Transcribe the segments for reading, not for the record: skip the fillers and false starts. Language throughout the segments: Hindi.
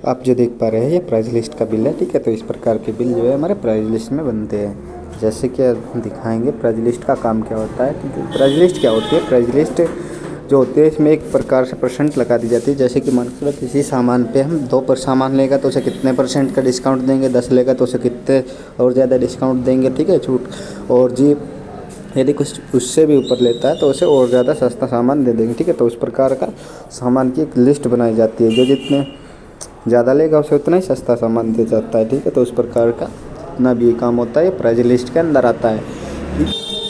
आप जो देख पा रहे हैं ये प्राइस लिस्ट का बिल है, ठीक है। तो इस प्रकार के बिल जो है हमारे प्राइस लिस्ट में बनते हैं। जैसे कि हम दिखाएंगे प्राइस लिस्ट का काम क्या होता है। प्राइस लिस्ट क्या होती है? प्राइस लिस्ट जो होती है इसमें एक प्रकार से परसेंट लगा दी जाती है। जैसे कि मान लो किसी सामान पे हम 2 पर सामान लेगा तो उसे कितने परसेंट का डिस्काउंट देंगे, 10 लेगा तो उसे कितने और ज़्यादा डिस्काउंट देंगे, ठीक है, छूट। और जी यदि कुछ उससे भी ऊपर लेता है तो उसे और ज़्यादा सस्ता सामान दे देंगे, ठीक है। तो उस प्रकार का सामान की एक लिस्ट बनाई जाती है। जो जितने ज़्यादा लेगा उसे उतना ही सस्ता सामान दिया जाता है, ठीक है। तो उस प्रकार का ना भी ये काम होता है, प्राइस लिस्ट के अंदर आता है।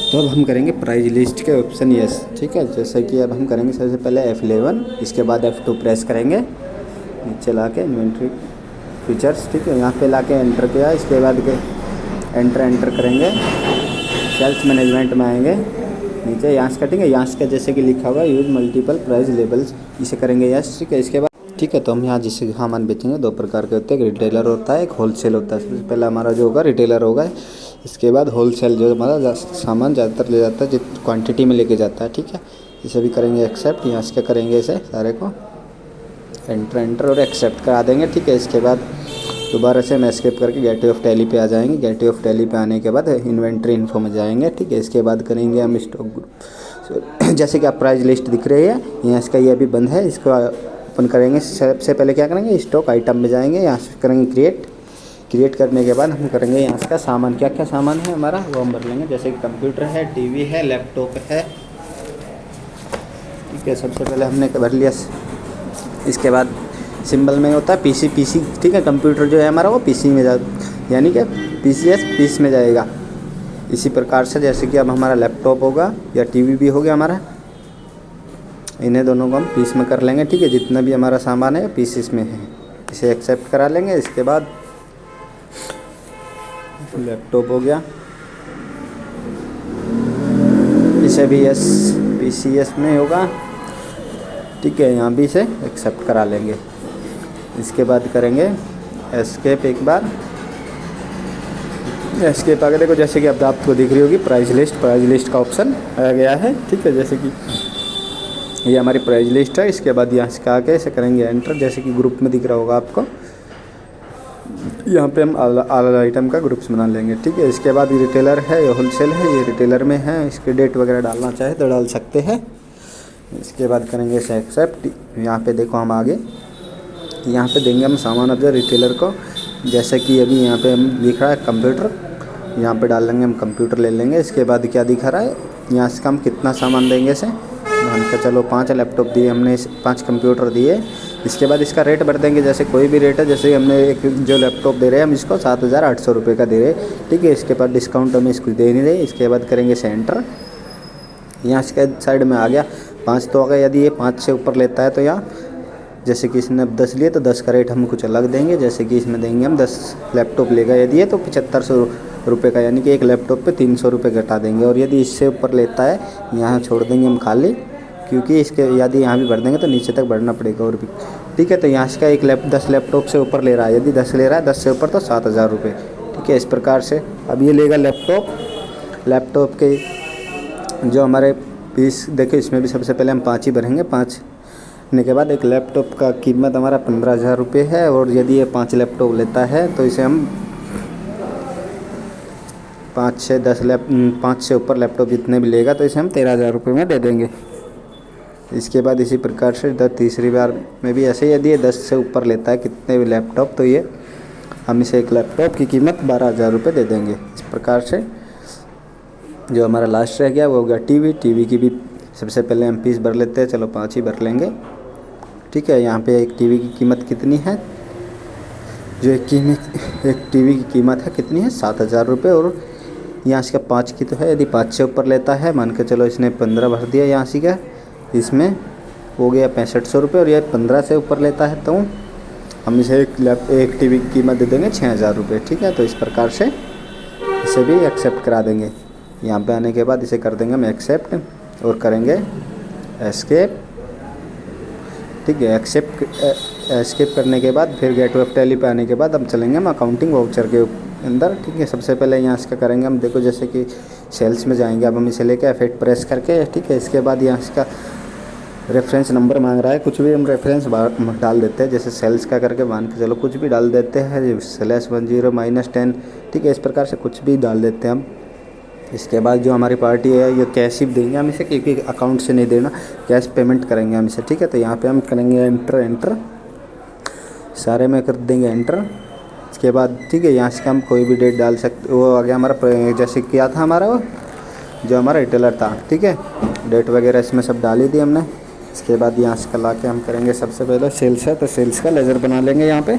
तो अब हम करेंगे प्राइस लिस्ट के ऑप्शन यस, ठीक है। जैसे कि अब हम करेंगे सबसे पहले F11, इसके बाद F2 प्रेस करेंगे, नीचे ला के इन्वेंट्री फीचर्स, ठीक है, यहाँ पे ला के एंटर किया। इसके बाद के एंटर करेंगे, सेल्स मैनेजमेंट में आएंगे, नीचे यहाँ से कटेंगे। यहाँ से जैसे कि लिखा हुआ यूज मल्टीपल प्राइस लेबल्स, इसे करेंगे यस, ठीक है। इसके बाद ठीक है, तो हम यहाँ जिससे सामान बेचेंगे 2 प्रकार के होते हैं, एक रिटेलर होता है, एक होलसेल होता है। सबसे पहले हमारा जो होगा रिटेलर होगा, इसके बाद होलसेल जो हमारा सामान ज़्यादातर ले जाता है, जित क्वांटिटी में लेके जाता है, ठीक है। इसे भी करेंगे एक्सेप्ट, यहाँ से करेंगे इसे सारे को एंटर और एक्सेप्ट करा देंगे, ठीक है। इसके बाद दोबारा से हम एस्केप करके गेटवे ऑफ टैली पे आ जाएंगे। गेटवे ऑफ टैली पे आने के बाद इन्वेंट्री इन्फो में जाएंगे, ठीक है। इसके बाद करेंगे हम स्टॉक ग्रुप, जैसे कि आप प्राइस लिस्ट दिख रही है यहाँ, इसका ये अभी बंद है, इसको ओपन करेंगे। सबसे पहले क्या करेंगे, स्टॉक आइटम में जाएंगे, यहाँ से करेंगे क्रिएट करने के बाद हम करेंगे यहाँ का सामान, क्या क्या सामान है हमारा वो हम भर लेंगे। जैसे कि कंप्यूटर है, टीवी है, लैपटॉप है, ठीक है। सबसे पहले हमने भर लिया। इसके बाद सिंबल में होता है पीसी, ठीक है। कंप्यूटर जो है हमारा वो पीसी में यानी कि पीस में जाएगा। इसी प्रकार से जैसे कि अब हमारा लैपटॉप होगा या टीवी भी हो गया हमारा, इन्हें दोनों को हम पीस में कर लेंगे, ठीक है। जितना भी हमारा सामान है पीसीस में है, इसे एक्सेप्ट करा लेंगे। इसके बाद लैपटॉप हो गया, इसे भी यस पीसीएस में होगा, ठीक है। यहाँ भी इसे एक्सेप्ट करा लेंगे। इसके बाद करेंगे एस्केप, एक बार एस्केप आगे देखो, जैसे कि अब आपको दिख रही होगी प्राइस लिस्ट का ऑप्शन आ गया है, ठीक है। जैसे कि ये हमारी प्राइस लिस्ट है। इसके बाद यहाँ से आके इसे करेंगे एंटर, जैसे कि ग्रुप में दिख रहा होगा आपको। यहाँ पे हम अलग आइटम का ग्रुप्स बना लेंगे, ठीक है। इसके बाद रिटेलर है, ये होलसेल है, ये रिटेलर में है। इसके डेट वगैरह डालना चाहे तो डाल सकते हैं। इसके बाद करेंगे इसे एक्सेप्ट। यहाँ पे देखो हम आगे यहाँ पे देंगे हम सामान अब जो रिटेलर को, जैसे कि अभी यहाँ पे हम दिख रहा है कंप्यूटर, यहाँ पे डाल लेंगे हम कंप्यूटर ले लेंगे। इसके बाद क्या दिखा रहा है यहाँ से हम कितना सामान देंगे इसे, हमको चलो 5 लैपटॉप दिए हमने, 5 कंप्यूटर दिए। इसके बाद इसका रेट भर देंगे, जैसे कोई भी रेट है। जैसे हमने एक जो लैपटॉप दे रहे हैं हम इसको 7,800 रुपये का दे रहे हैं, ठीक है। इसके बाद डिस्काउंट हमें इसको दे नहीं रहे। इसके बाद करेंगे सेंटर, यहाँ इसके साइड में आ गया 5 तो आ गया। यदि ये 5 से ऊपर लेता है तो यहाँ जैसे कि इसने अब 10 लिए तो 10 का रेट हम कुछ अलग देंगे। जैसे कि इसमें देंगे हम 10 लैपटॉप लेगा यदि ये तो 7500 रुपये का, यानी कि एक लैपटॉप पे 300 रुपये घटा देंगे। और यदि इससे ऊपर लेता है यहाँ छोड़ देंगे हम खाली, क्योंकि इसके यदि यहाँ भी भर देंगे तो नीचे तक बढ़ना पड़ेगा और भी, ठीक है। तो यहाँ से का 10 लैपटॉप से ऊपर ले रहा है, यदि 10 ले रहा है 10 से ऊपर तो 7,000 रुपये, ठीक है। इस प्रकार से अब ये लेगा लैपटॉप के जो हमारे पीस देखो, इसमें भी सबसे पहले हम 5 ही भरेंगे। 5 ने के बाद एक लैपटॉप का कीमत हमारा 15,000 रुपये है। और यदि ये 5 लैपटॉप लेता है तो इसे हम 5 से ऊपर लैपटॉप जितने भी लेगा तो इसे हम 13,000 रुपये में दे देंगे। इसके बाद इसी प्रकार से तीसरी बार में भी ऐसे ही, यदि ये 10 से ऊपर लेता है कितने भी लैपटॉप तो ये हम इसे एक लैपटॉप की कीमत 12,000 रुपये दे देंगे। इस प्रकार से जो हमारा लास्ट रह गया वो हो गया टीवी की भी सबसे पहले हम पीस भर लेते हैं, चलो 5 ही भर लेंगे, ठीक है। यहाँ पे एक टीवी की कीमत कितनी है, जो एक टीवी की कीमत है कितनी है 7,000 रुपये। और यहाँ से 5 की तो है, यदि 5 से ऊपर लेता है मान के चलो इसने 15 भर दिया यहाँ से का, इसमें हो गया 6500 रुपये। और यह 15 से ऊपर लेता है तो हम इसे एक टीवी की कीमत दे देंगे 6,000 रुपये, ठीक है। तो इस प्रकार से इसे भी एक्सेप्ट करा देंगे। यहाँ पे आने के बाद इसे कर देंगे हम एक्सेप्ट और करेंगे एस्केप, ठीक है। एस्केप करने के बाद फिर गेटवे ऑफ टैली पे आने के बाद हम चलेंगे हम अकाउंटिंग वाउचर के अंदर, ठीक है। सबसे पहले यहाँ से करेंगे हम देखो, जैसे कि सेल्स में जाएंगे, अब हम इसे लेके F8 प्रेस करके, ठीक है। इसके बाद यहाँ इसका रेफरेंस नंबर मांग रहा है, कुछ भी हम रेफरेंस डाल देते हैं, जैसे सेल्स का करके मान के चलो कुछ भी डाल देते हैं, /10 ठीक है। इस प्रकार से कुछ भी डाल देते हैं हम। इसके बाद जो हमारी पार्टी है ये कैश ही देंगे हम इसे, क्योंकि अकाउंट से नहीं देना, कैश पेमेंट करेंगे हम इसे, ठीक है। तो यहाँ पे हम करेंगे एंटर सारे में कर देंगे एंटर। इसके बाद ठीक है, यहाँ से हम कोई भी डेट डाल सकते, वो आ गया हमारा, जैसे किया था हमारा वो जो हमारा रिटेलर था, ठीक है। डेट वगैरह इसमें सब डाल ही दी हमने। इसके बाद यहाँ से ला के हम करेंगे सबसे पहले सेल्स है, तो सेल्स का लेज़र बना लेंगे यहाँ पे,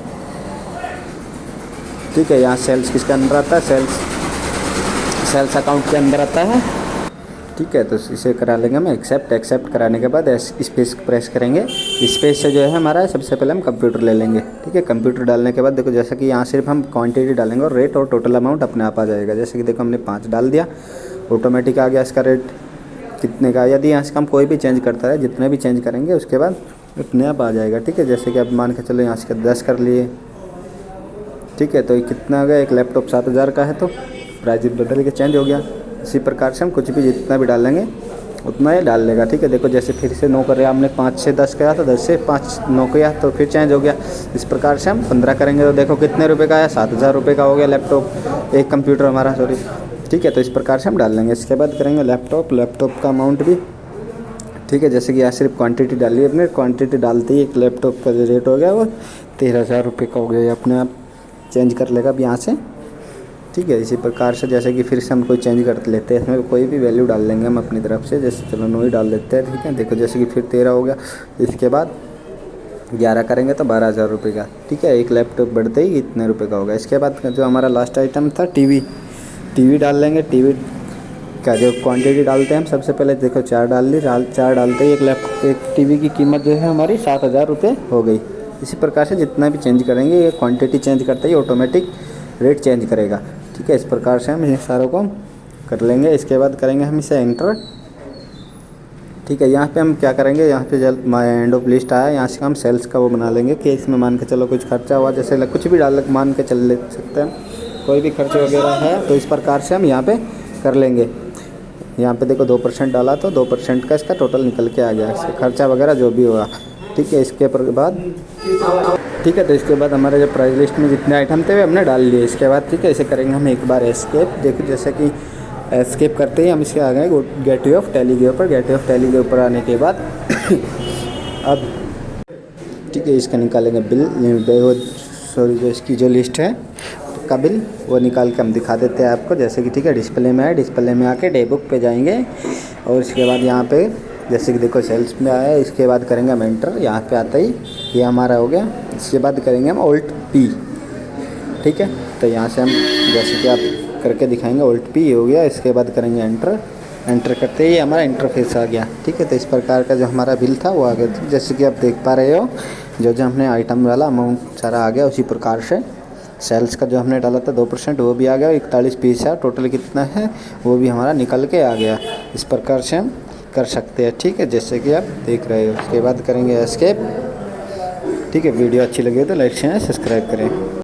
ठीक है। यहाँ सेल्स किसके अंदर आता है, सेल्स अकाउंट के अंदर आता है, ठीक है। तो इसे करा लेंगे हम एक्सेप्ट कराने के बाद स्पेस प्रेस करेंगे। स्पेस से जो है हमारा सबसे पहले हम कंप्यूटर ले लेंगे, ठीक है। कंप्यूटर डालने के बाद देखो जैसा कि यहाँ सिर्फ हम क्वांटिटी डालेंगे और रेट और टोटल अमाउंट अपने आप आ जाएगा। जैसे कि देखो हमने 5 डाल दिया, ऑटोमेटिक आ गया इसका रेट कितने का। यदि यहाँ से हम कोई भी चेंज करता है, जितने भी चेंज करेंगे उसके बाद अपने आप आ जाएगा, ठीक है। जैसे कि अब मान के चलो यहाँ से 10 कर लिए, ठीक है। तो ये कितना आ गया, एक लैपटॉप 7,000 का है, तो प्राइस बदल के चेंज हो गया। इसी प्रकार से हम कुछ भी जितना भी डालेंगे उतना ही डाल लेगा, ठीक है। देखो जैसे फिर से 9 कर रहे हैं हमने, 5 से 10 किया तो 10 से 5 9 किया तो फिर चेंज हो गया। इस प्रकार से हम 15 करेंगे तो देखो कितने रुपए का आया, 7,000 रुपये का हो गया लैपटॉप, एक कंप्यूटर हमारा, सॉरी, ठीक है। तो इस प्रकार से हम डाल लेंगे। इसके बाद करेंगे लैपटॉप का अमाउंट भी, ठीक है। जैसे कि यहाँ सिर्फ क्वांटिटी डाली है अपने, क्वांटिटी डालते ही एक लैपटॉप का जो रेट हो गया वो 13,000 रुपये का हो गया, ये अपने आप चेंज कर लेगा अब यहाँ से, ठीक है। इसी प्रकार से जैसे कि फिर से हम कोई चेंज कर लेते हैं, इसमें कोई भी वैल्यू डाल लेंगे हम अपनी तरफ से, जैसे चलो 9 ही डाल देते हैं, ठीक है। देखो जैसे कि फिर 13 हो गया। इसके बाद 11 करेंगे तो 12,000 रुपये का, ठीक है। एक लैपटॉप बढ़ते ही इतने रुपये का होगा। इसके बाद जो हमारा लास्ट आइटम था टीवी डाल लेंगे। टीवी का जो क्वांटिटी डालते हैं हम सबसे पहले, देखो 4 डाल ली, 4 डालते ही एक टीवी की कीमत जो है हमारी 7,000 रुपये हो गई। इसी प्रकार से जितना भी चेंज करेंगे, ये क्वांटिटी चेंज करते ही ऑटोमेटिक रेट चेंज करेगा, ठीक है। इस प्रकार से हम ये सारों को कर लेंगे। इसके बाद करेंगे हम इसे एंटर, ठीक है। यहाँ पे हम क्या करेंगे, यहाँ पे जब माय एंड ऑफ लिस्ट आया, यहाँ से हम सेल्स का वो बना लेंगे कि इसमें मान के चलो कुछ खर्चा हुआ, जैसे कुछ भी डाल मान के चल ले सकते हैं, कोई भी खर्च वगैरह है तो इस प्रकार से हम यहाँ पे कर लेंगे। यहाँ पे देखो 2% डाला तो 2% का इसका टोटल निकल के आ गया, इसका खर्चा वगैरह जो भी होगा, ठीक है। इसके बाद ठीक है, तो इसके बाद हमारे जो प्राइस लिस्ट में जितने आइटम थे वे हमने डाल लिए। इसके बाद ठीक है, इसे करेंगे हम एक बार एस्केप। देखो जैसे कि एस्केप करते ही हम इसके आ गए गेटवे ऑफ टैली के ऊपर। गेटवे ऑफ टैली के ऊपर आने के बाद अब ठीक है, इसका निकालेंगे बिल, सॉरी जो इसकी जो लिस्ट है का बिल वो निकाल के हम दिखा देते हैं आपको। जैसे कि ठीक है, डिस्प्ले में है, डिस्प्ले में आके डे बुक पे जाएंगे और इसके बाद यहाँ पे जैसे कि देखो सेल्स में आया है। इसके बाद करेंगे हम एंटर, यहाँ पे आता ही ये हमारा हो गया। इसके बाद करेंगे हम Alt P, ठीक है। तो यहाँ से हम जैसे कि आप करके दिखाएंगे Alt P हो गया। इसके बाद करेंगे एंटर करते ही हमारा इंटरफेस आ गया, ठीक है। तो इस प्रकार का जो हमारा बिल था वो आ गया। जैसे कि आप देख पा रहे हो जो हमने आइटम वाला अमाउंट सारा आ गया। उसी प्रकार से सेल्स का जो हमने डाला था 2% वो भी आ गया, 41 पीस है, टोटल कितना है वो भी हमारा निकल के आ गया। इस प्रकार से हम कर सकते हैं, ठीक है, जैसे कि आप देख रहे हो। उसके बाद करेंगे एस्केप, ठीक है। वीडियो अच्छी लगे तो लाइक शेयर सब्सक्राइब करें।